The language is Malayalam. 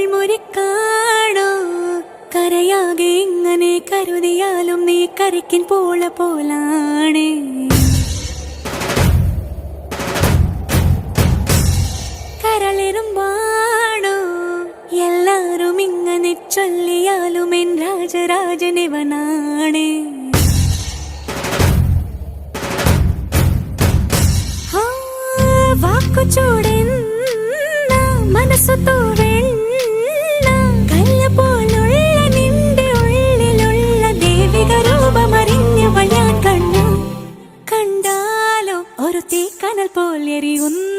മുറിക്കാണോ കരയാകെ ഇങ്ങനെ കരുതിയാലും നീ കരയ്ക്കിൻ പോലാണ് കരളിരുമ്പാണോ എല്ലാരും ഇങ്ങനെ ചൊല്ലിയാലും എൻ രാജരാജനിവനാണ് വാക്കു ചൂടെന്ന മനസ്സു തോവെണ്ണ കല്ല പോലുള്ള നിന്റെ ഉള്ളിലുള്ള ദേവിക രൂപമറിഞ്ഞവൾ ഞാൻ കണ്ടു കണ്ടാലോ ഒരു തീക്കനൽ പോലെ എരിയുന്നു